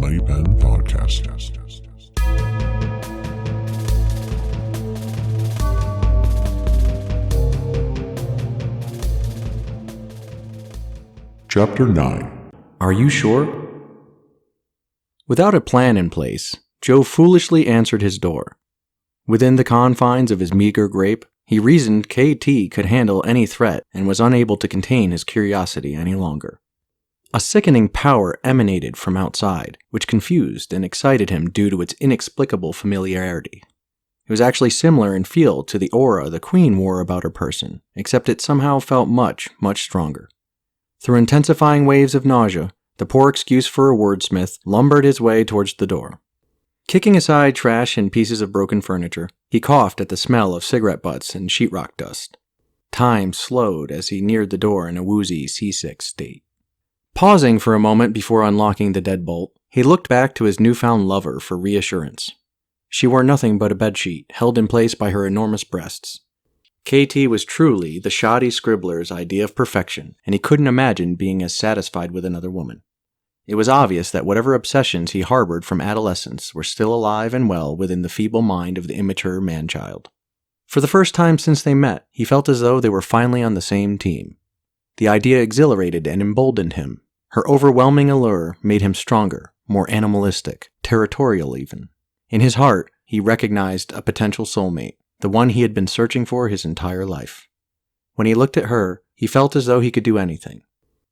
Mighty Pen Podcast. Chapter 9. Are you sure? Without a plan in place, Joe foolishly answered his door. Within the confines of his meager grape, he reasoned KT could handle any threat and was unable to contain his curiosity any longer. A sickening power emanated from outside, which confused and excited him due to its inexplicable familiarity. It was actually similar in feel to the aura the Queen wore about her person, except it somehow felt much, much stronger. Through intensifying waves of nausea, the poor excuse for a wordsmith lumbered his way towards the door. Kicking aside trash and pieces of broken furniture, he coughed at the smell of cigarette butts and sheetrock dust. Time slowed as he neared the door in a woozy, seasick state. Pausing for a moment before unlocking the deadbolt, he looked back to his newfound lover for reassurance. She wore nothing but a bedsheet, held in place by her enormous breasts. KT was truly the shoddy scribbler's idea of perfection, and he couldn't imagine being as satisfied with another woman. It was obvious that whatever obsessions he harbored from adolescence were still alive and well within the feeble mind of the immature man-child. For the first time since they met, he felt as though they were finally on the same team. The idea exhilarated and emboldened him. Her overwhelming allure made him stronger, more animalistic, territorial even. In his heart, he recognized a potential soulmate, the one he had been searching for his entire life. When he looked at her, he felt as though he could do anything.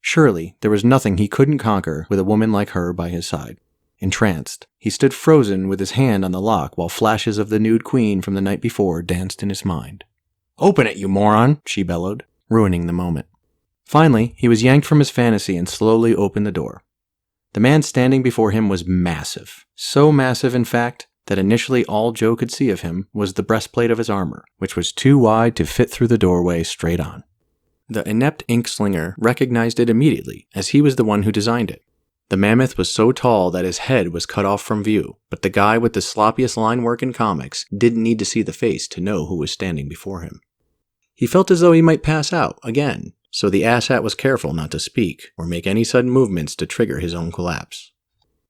Surely, there was nothing he couldn't conquer with a woman like her by his side. Entranced, he stood frozen with his hand on the lock while flashes of the nude Queen from the night before danced in his mind. "Open it, you moron!" she bellowed, ruining the moment. Finally, he was yanked from his fantasy and slowly opened the door. The man standing before him was massive. So massive, in fact, that initially all Joe could see of him was the breastplate of his armor, which was too wide to fit through the doorway straight on. The inept ink-slinger recognized it immediately, as he was the one who designed it. The mammoth was so tall that his head was cut off from view, but the guy with the sloppiest line work in comics didn't need to see the face to know who was standing before him. He felt as though he might pass out, again, so the asshat was careful not to speak or make any sudden movements to trigger his own collapse.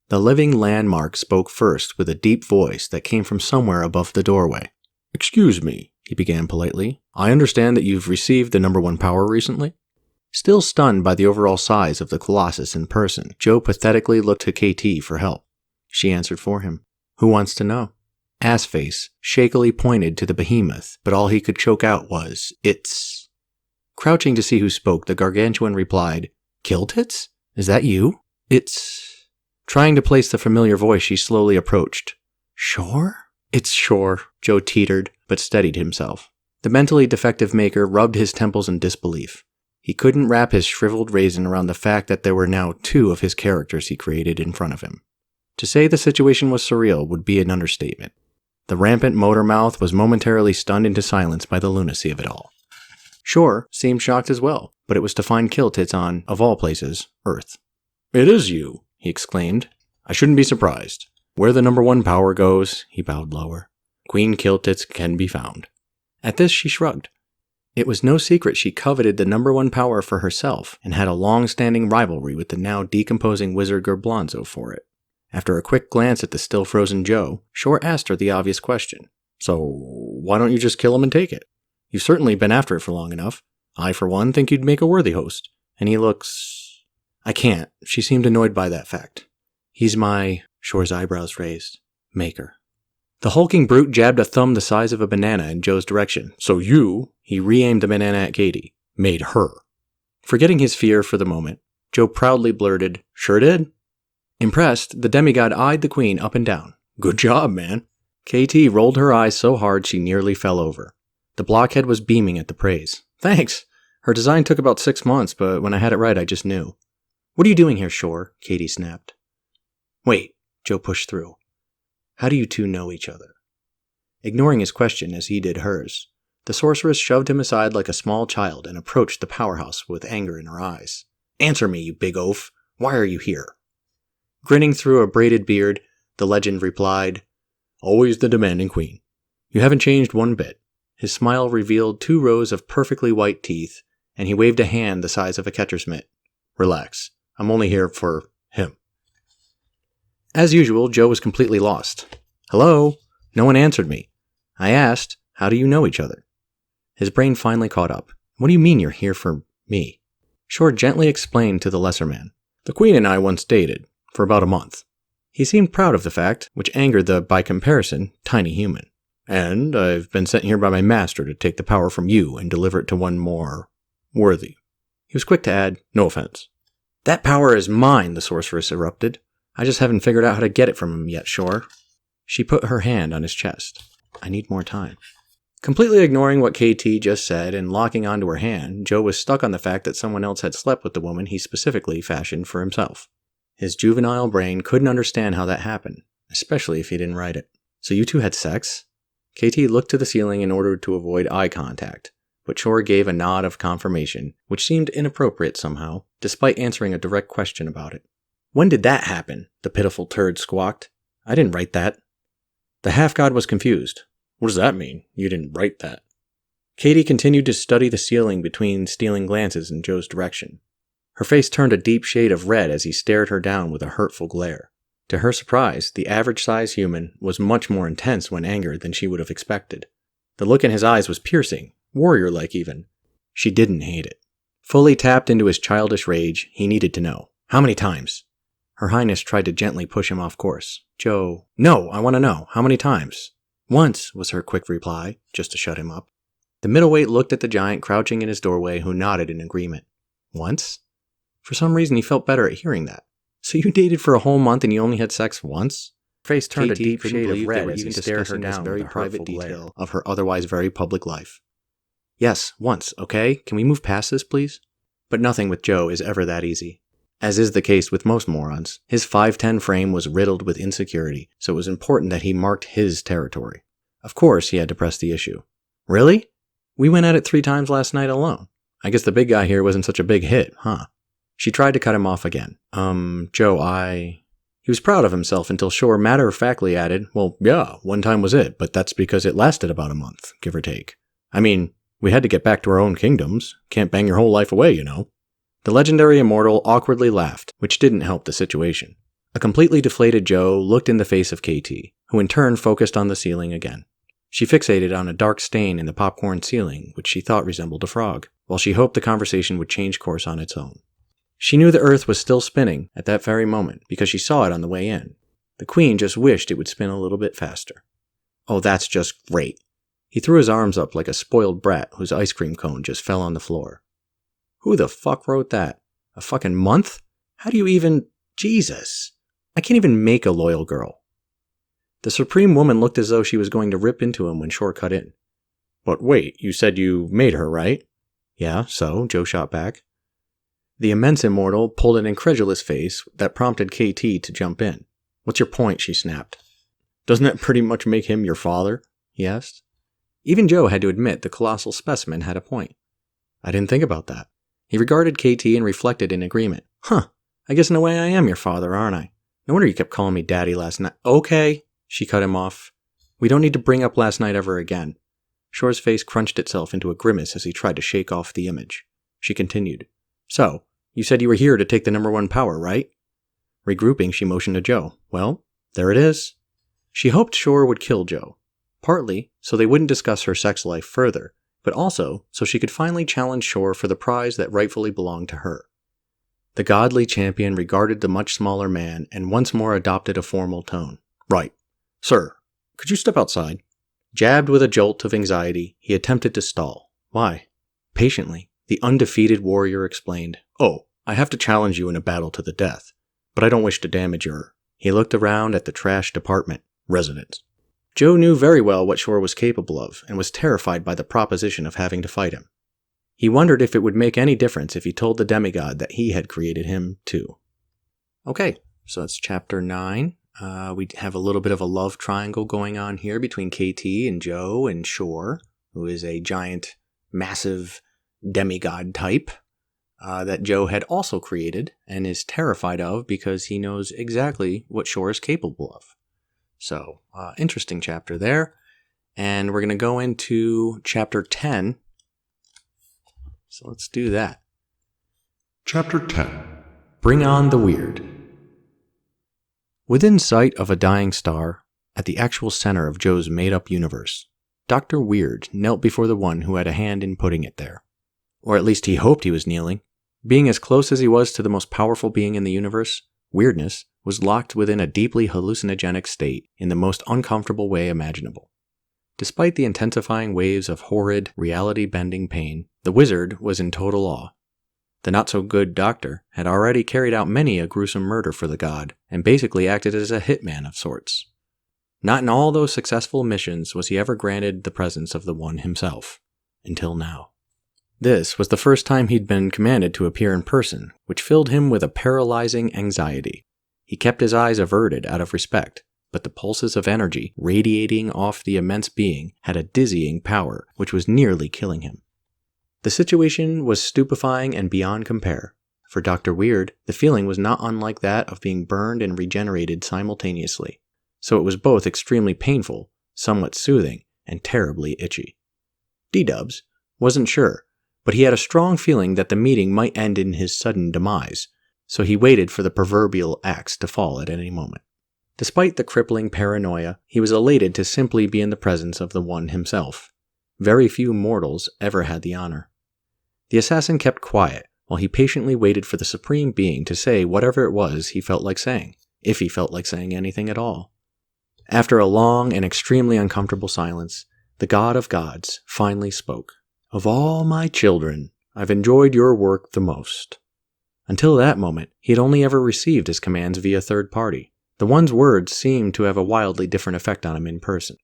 The living landmark spoke first with a deep voice that came from somewhere above the doorway. "Excuse me," he began politely. "I understand that you've received the number 1 power recently?" Still stunned by the overall size of the colossus in person, Joe pathetically looked to KT for help. She answered for him. "Who wants to know?" Assface shakily pointed to the behemoth, but all he could choke out was, "It's..." Crouching to see who spoke, the gargantuan replied, "Killtits? Is that you?" "It's..." Trying to place the familiar voice, she slowly approached. "Sure?" "It's sure," Joe teetered, but steadied himself. The mentally defective maker rubbed his temples in disbelief. He couldn't wrap his shriveled raisin around the fact that there were now 2 of his characters he created in front of him. To say the situation was surreal would be an understatement. The rampant motor mouth was momentarily stunned into silence by the lunacy of it all. Shore seemed shocked as well, but it was to find Killtits on, of all places, Earth. "It is you," he exclaimed. "I shouldn't be surprised. Where the number 1 power goes," he bowed lower, "Queen Killtits can be found." At this she shrugged. It was no secret she coveted the number 1 power for herself and had a long-standing rivalry with the now decomposing wizard Gerblonzo for it. After a quick glance at the still frozen Joe, Shore asked her the obvious question. "So, why don't you just kill him and take it? You've certainly been after it for long enough. I, for one, think you'd make a worthy host. And he looks..." "I can't." She seemed annoyed by that fact. "He's my..." Shore's eyebrows raised. "Maker." The hulking brute jabbed a thumb the size of a banana in Joe's direction. "So you..." He re-aimed the banana at Katie. "Made her." Forgetting his fear for the moment, Joe proudly blurted, "Sure did." Impressed, the demigod eyed the Queen up and down. "Good job, man." KT rolled her eyes so hard she nearly fell over. The blockhead was beaming at the praise. "Thanks. Her design took about 6 months, but when I had it right, I just knew." "What are you doing here, Shore?" Katie snapped. "Wait," Joe pushed through. "How do you 2 know each other?" Ignoring his question as he did hers, the sorceress shoved him aside like a small child and approached the powerhouse with anger in her eyes. "Answer me, you big oaf. Why are you here?" Grinning through a braided beard, the legend replied, "Always the demanding queen. You haven't changed one bit." His smile revealed 2 rows of perfectly white teeth, and he waved a hand the size of a catcher's mitt. "Relax. I'm only here for him." As usual, Joe was completely lost. Hello? No one answered me. I asked, how do you know each other? His brain finally caught up. What do you mean you're here for me? Shore gently explained to the lesser man. The Queen and I once dated, for about a month. He seemed proud of the fact, which angered the, by comparison, tiny human. And I've been sent here by my master to take the power from you and deliver it to one more worthy. He was quick to add, no offense. That power is mine, the sorceress erupted. I just haven't figured out how to get it from him yet, Shore. She put her hand on his chest. I need more time. Completely ignoring what KT just said and locking onto her hand, Joe was stuck on the fact that someone else had slept with the woman he specifically fashioned for himself. His juvenile brain couldn't understand how that happened, especially if he didn't write it. So you two had sex? KT looked to the ceiling in order to avoid eye contact, but Shore gave a nod of confirmation, which seemed inappropriate somehow, despite answering a direct question about it. When did that happen? The pitiful turd squawked. I didn't write that. The half-god was confused. What does that mean? You didn't write that. Katie continued to study the ceiling between stealing glances in Joe's direction. Her face turned a deep shade of red as he stared her down with a hurtful glare. To her surprise, the average-sized human was much more intense when angered than she would have expected. The look in his eyes was piercing, warrior-like even. She didn't hate it. Fully tapped into his childish rage, he needed to know. How many times? Her Highness tried to gently push him off course. Joe, no, I want to know. How many times? Once, was her quick reply, just to shut him up. The middleweight looked at the giant crouching in his doorway, who nodded in agreement. Once? For some reason, he felt better at hearing that. So you dated for a whole month and you only had sex once? Her face turned a deep shade of red as he stared her down with a private detail of her otherwise very public life. Yes, once, okay? Can we move past this, please? But nothing with Joe is ever that easy. As is the case with most morons, his 5'10" frame was riddled with insecurity, so it was important that he marked his territory. Of course, he had to press the issue. Really? We went at it 3 times last night alone. I guess the big guy here wasn't such a big hit, huh? She tried to cut him off again. Joe, He was proud of himself until Shore matter-of-factly added, well, yeah, 1 time was it, but that's because it lasted about a month, give or take. I mean, we had to get back to our own kingdoms. Can't bang your whole life away, you know. The legendary immortal awkwardly laughed, which didn't help the situation. A completely deflated Joe looked in the face of KT, who in turn focused on the ceiling again. She fixated on a dark stain in the popcorn ceiling, which she thought resembled a frog, while she hoped the conversation would change course on its own. She knew the earth was still spinning at that very moment, because she saw it on the way in. The Queen just wished it would spin a little bit faster. Oh, that's just great. He threw his arms up like a spoiled brat whose ice cream cone just fell on the floor. Who the fuck wrote that? A fucking month? How do you even... Jesus. I can't even make a loyal girl. The Supreme Woman looked as though she was going to rip into him when Shore cut in. But wait, you said you made her, right? Yeah, so, Joe shot back. The immense immortal pulled an incredulous face that prompted KT to jump in. What's your point, she snapped. Doesn't that pretty much make him your father? He asked. Even Joe had to admit the colossal specimen had a point. I didn't think about that. He regarded KT and reflected in agreement. Huh, I guess in a way I am your father, aren't I? No wonder you kept calling me daddy last night. Okay, she cut him off. We don't need to bring up last night ever again. Shore's face crunched itself into a grimace as he tried to shake off the image. She continued. So, you said you were here to take the number 1 power, right? Regrouping, she motioned to Joe. Well, there it is. She hoped Shore would kill Joe. Partly so they wouldn't discuss her sex life further, but also so she could finally challenge Shore for the prize that rightfully belonged to her. The godly champion regarded the much smaller man and once more adopted a formal tone. Right. Sir, could you step outside? Jabbed with a jolt of anxiety, he attempted to stall. Why? Patiently, the undefeated warrior explained. Oh, I have to challenge you in a battle to the death, but I don't wish to damage your... He looked around at the trash department. Residence. Joe knew very well what Shore was capable of, and was terrified by the proposition of having to fight him. He wondered if it would make any difference if he told the demigod that he had created him, too. Okay, so that's chapter 9. We have a little bit of a love triangle going on here between KT and Joe and Shore, who is a giant, massive demigod type that Joe had also created and is terrified of because he knows exactly what Shore is capable of. So, interesting chapter there. And we're going to go into chapter 10. So let's do that. Chapter 10. Bring on the weird. Within sight of a dying star, at the actual center of Joe's made-up universe, Dr. Weird knelt before the one who had a hand in putting it there. Or at least he hoped he was kneeling. Being as close as he was to the most powerful being in the universe, Weirdness was locked within a deeply hallucinogenic state in the most uncomfortable way imaginable. Despite the intensifying waves of horrid, reality-bending pain, the wizard was in total awe. The not-so-good doctor had already carried out many a gruesome murder for the god, and basically acted as a hitman of sorts. Not in all those successful missions was he ever granted the presence of the One himself, until now. This was the first time he'd been commanded to appear in person, which filled him with a paralyzing anxiety. He kept his eyes averted out of respect, but the pulses of energy radiating off the immense being had a dizzying power which was nearly killing him. The situation was stupefying and beyond compare. For Dr. Weird, the feeling was not unlike that of being burned and regenerated simultaneously, so it was both extremely painful, somewhat soothing, and terribly itchy. D-Dubs wasn't sure, but he had a strong feeling that the meeting might end in his sudden demise, so he waited for the proverbial axe to fall at any moment. Despite the crippling paranoia, he was elated to simply be in the presence of the One himself. Very few mortals ever had the honor. The assassin kept quiet while he patiently waited for the Supreme Being to say whatever it was he felt like saying, if he felt like saying anything at all. After a long and extremely uncomfortable silence, the God of Gods finally spoke. "Of all my children, I've enjoyed your work the most." Until that moment, he had only ever received his commands via third party. The One's words seemed to have a wildly different effect on him in person.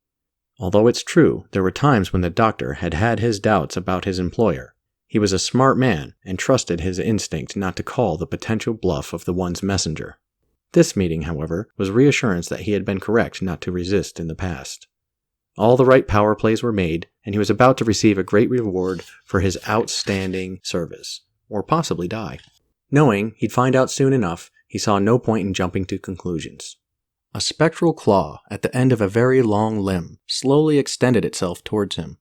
Although it's true, there were times when the doctor had had his doubts about his employer. He was a smart man and trusted his instinct not to call the potential bluff of the One's messenger. This meeting, however, was reassurance that he had been correct not to resist in the past. All the right power plays were made, and he was about to receive a great reward for his outstanding service, or possibly die. Knowing he'd find out soon enough, he saw no point in jumping to conclusions. A spectral claw at the end of a very long limb slowly extended itself towards him.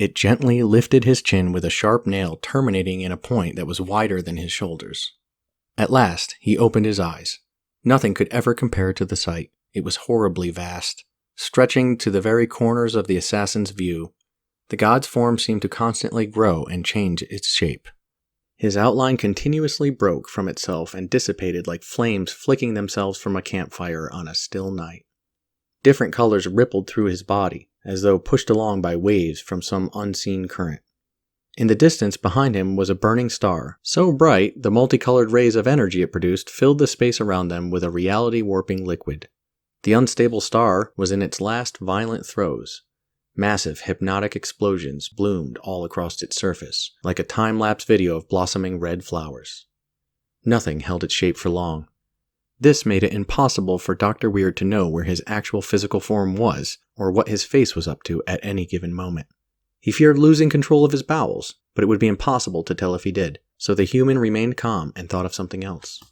It gently lifted his chin with a sharp nail terminating in a point that was wider than his shoulders. At last, he opened his eyes. Nothing could ever compare to the sight. It was horribly vast. Stretching to the very corners of the assassin's view, the god's form seemed to constantly grow and change its shape. His outline continuously broke from itself and dissipated like flames flicking themselves from a campfire on a still night. Different colors rippled through his body, as though pushed along by waves from some unseen current. In the distance behind him was a burning star, so bright the multicolored rays of energy it produced filled the space around them with a reality-warping liquid. The unstable star was in its last violent throes. Massive hypnotic explosions bloomed all across its surface, like a time-lapse video of blossoming red flowers. Nothing held its shape for long. This made it impossible for Dr. Weird to know where his actual physical form was, or what his face was up to at any given moment. He feared losing control of his bowels, but it would be impossible to tell if he did, so the human remained calm and thought of something else.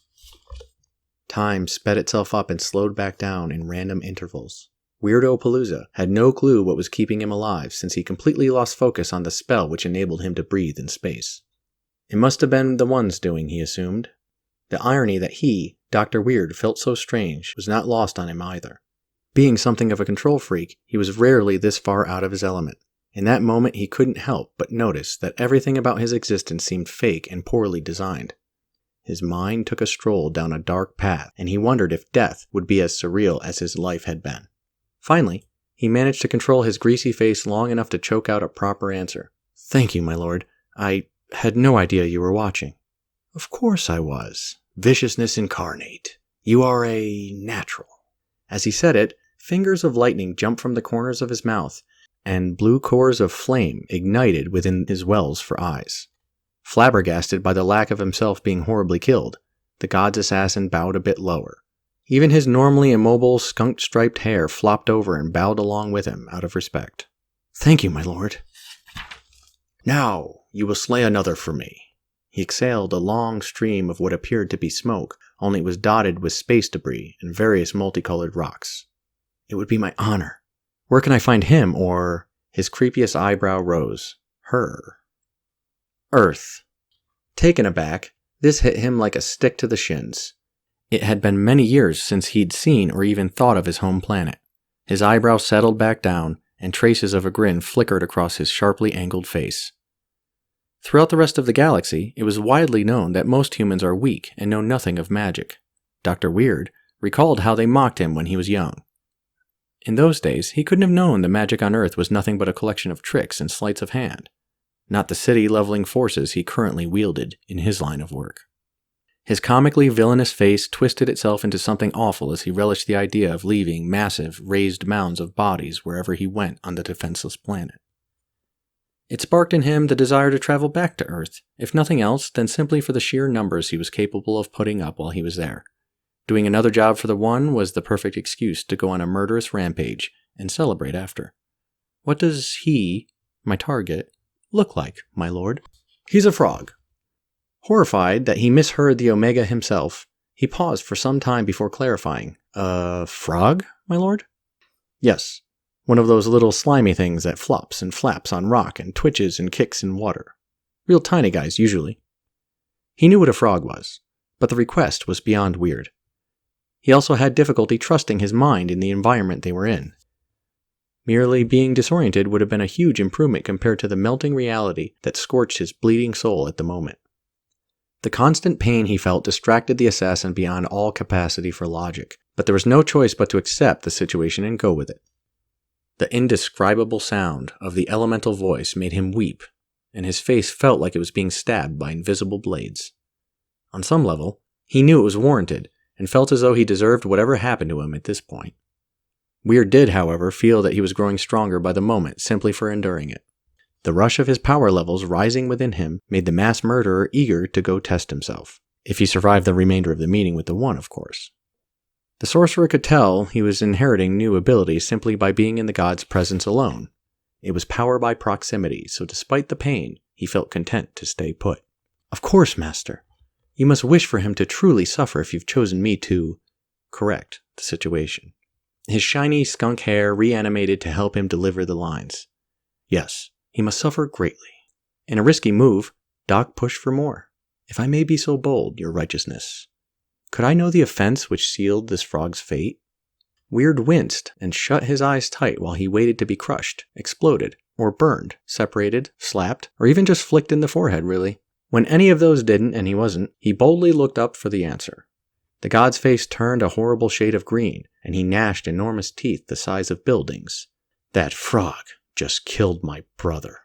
Time sped itself up and slowed back down in random intervals. Weirdo-palooza had no clue what was keeping him alive since he completely lost focus on the spell which enabled him to breathe in space. It must have been the One's doing, he assumed. The irony that he, Dr. Weird, felt so strange was not lost on him either. Being something of a control freak, he was rarely this far out of his element. In that moment he couldn't help but notice that everything about his existence seemed fake and poorly designed. His mind took a stroll down a dark path, and he wondered if death would be as surreal as his life had been. Finally, he managed to control his greasy face long enough to choke out a proper answer. "Thank you, my lord. I had no idea you were watching." "Of course I was. Viciousness incarnate. You are a natural." As he said it, fingers of lightning jumped from the corners of his mouth, and blue cores of flame ignited within his wells for eyes. Flabbergasted by the lack of himself being horribly killed, the god's assassin bowed a bit lower. Even his normally immobile, skunk-striped hair flopped over and bowed along with him out of respect. "Thank you, my lord." "Now, you will slay another for me." He exhaled a long stream of what appeared to be smoke, only it was dotted with space debris and various multicolored rocks. "It would be my honor. Where can I find him, or—" His creepiest eyebrow rose. Her. Earth. Taken aback, this hit him like a stick to the shins. It had been many years since he'd seen or even thought of his home planet. His eyebrows settled back down, and traces of a grin flickered across his sharply angled face. Throughout the rest of the galaxy, it was widely known that most humans are weak and know nothing of magic. Dr. Weird recalled how they mocked him when he was young. In those days, he couldn't have known the magic on Earth was nothing but a collection of tricks and sleights of hand, not the city-leveling forces he currently wielded in his line of work. His comically villainous face twisted itself into something awful as he relished the idea of leaving massive, raised mounds of bodies wherever he went on the defenseless planet. It sparked in him the desire to travel back to Earth, if nothing else, then simply for the sheer numbers he was capable of putting up while he was there. Doing another job for the One was the perfect excuse to go on a murderous rampage and celebrate after. What does he, my target, look like, my lord? He's a frog. Horrified that he misheard the Omega himself, he paused for some time before clarifying. A frog, my lord? Yes, one of those little slimy things that flops and flaps on rock and twitches and kicks in water. Real tiny guys, usually. He knew what a frog was, but the request was beyond weird. He also had difficulty trusting his mind in the environment they were in. Merely being disoriented would have been a huge improvement compared to the melting reality that scorched his bleeding soul at the moment. The constant pain he felt distracted the assassin beyond all capacity for logic, but there was no choice but to accept the situation and go with it. The indescribable sound of the elemental voice made him weep, and his face felt like it was being stabbed by invisible blades. On some level, he knew it was warranted, and felt as though he deserved whatever happened to him at this point. Weird did, however, feel that he was growing stronger by the moment simply for enduring it. The rush of his power levels rising within him made the mass murderer eager to go test himself, if he survived the remainder of the meeting with the One, of course. The sorcerer could tell he was inheriting new abilities simply by being in the god's presence alone. It was power by proximity, so despite the pain, he felt content to stay put. Of course, master. You must wish for him to truly suffer if you've chosen me to correct the situation. His shiny skunk hair reanimated to help him deliver the lines. Yes, he must suffer greatly. In a risky move, Doc pushed for more. If I may be so bold, your righteousness. Could I know the offense which sealed this frog's fate? Weird winced and shut his eyes tight while he waited to be crushed, exploded, or burned, separated, slapped, or even just flicked in the forehead, really. When any of those didn't, and he wasn't, he boldly looked up for the answer. The god's face turned a horrible shade of green, and he gnashed enormous teeth the size of buildings. That frog just killed my brother.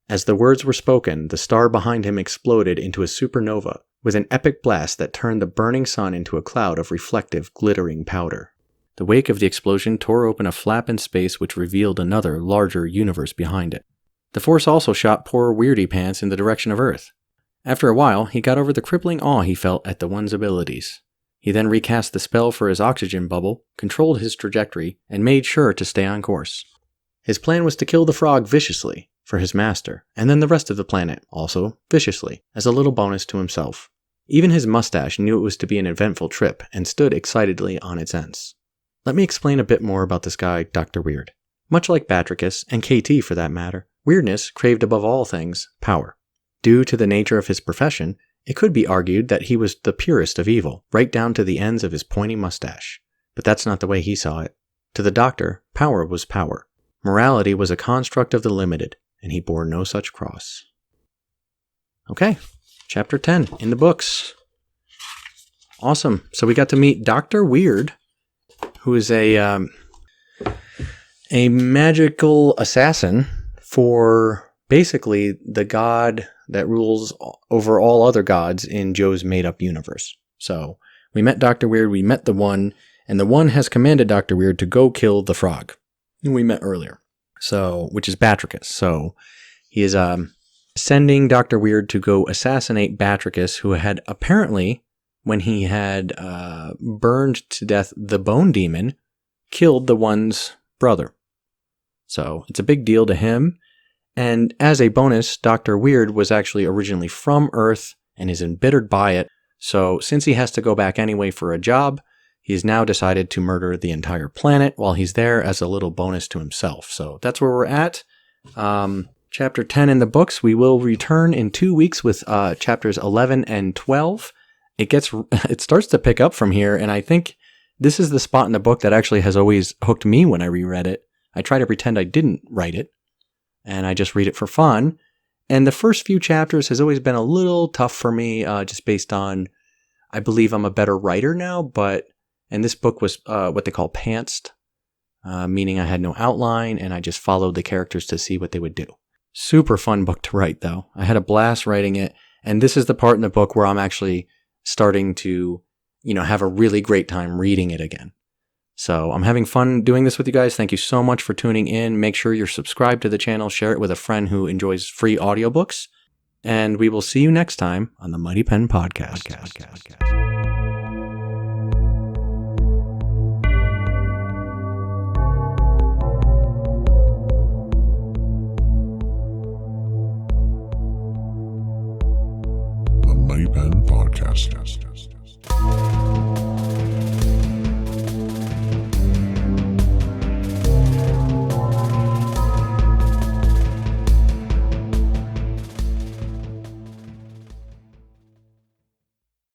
As the words were spoken, the star behind him exploded into a supernova, with an epic blast that turned the burning sun into a cloud of reflective, glittering powder. The wake of the explosion tore open a flap in space which revealed another, larger universe behind it. The force also shot poor Weirdy Pants in the direction of Earth. After a while, he got over the crippling awe he felt at the One's abilities. He then recast the spell for his oxygen bubble, controlled his trajectory, and made sure to stay on course. His plan was to kill the frog viciously, for his master, and then the rest of the planet, also viciously, as a little bonus to himself. Even his mustache knew it was to be an eventful trip, and stood excitedly on its ends. Let me explain a bit more about this guy, Dr. Weird. Much like Batricus, and KT for that matter, Weirdness craved above all things power. Due to the nature of his profession, it could be argued that he was the purest of evil, right down to the ends of his pointy mustache. But that's not the way he saw it. To the Doctor, power was power. Morality was a construct of the limited, and he bore no such cross. Okay, chapter 10 in the books. Awesome. So we got to meet Dr. Weird, who is a magical assassin for basically the god that rules over all other gods in Joe's made-up universe. So we met Dr. Weird, we met the One, and the One has commanded Dr. Weird to go kill the frog, who we met earlier, so which is Batricus. So he is sending Dr. Weird to go assassinate Batricus, who had apparently, when he had burned to death the Bone Demon, killed the One's brother. So it's a big deal to him. And as a bonus, Dr. Weird was actually originally from Earth and is embittered by it. So since he has to go back anyway for a job, he's now decided to murder the entire planet while he's there as a little bonus to himself. So that's where we're at. Chapter 10 in the books. We will return in 2 weeks with chapters 11 and 12. it starts to pick up from here, and I think this is the spot in the book that actually has always hooked me when I reread it. I try to pretend I didn't write it, and I just read it for fun. And the first few chapters has always been a little tough for me, just based on, I believe I'm a better writer now, and this book was what they call pantsed, meaning I had no outline, and I just followed the characters to see what they would do. Super fun book to write, though. I had a blast writing it, and this is the part in the book where I'm actually starting to, have a really great time reading it again. So I'm having fun doing this with you guys. Thank you so much for tuning in. Make sure you're subscribed to the channel. Share it with a friend who enjoys free audiobooks. And we will see you next time on the Mighty Pen Podcast. The Mighty Pen Podcast.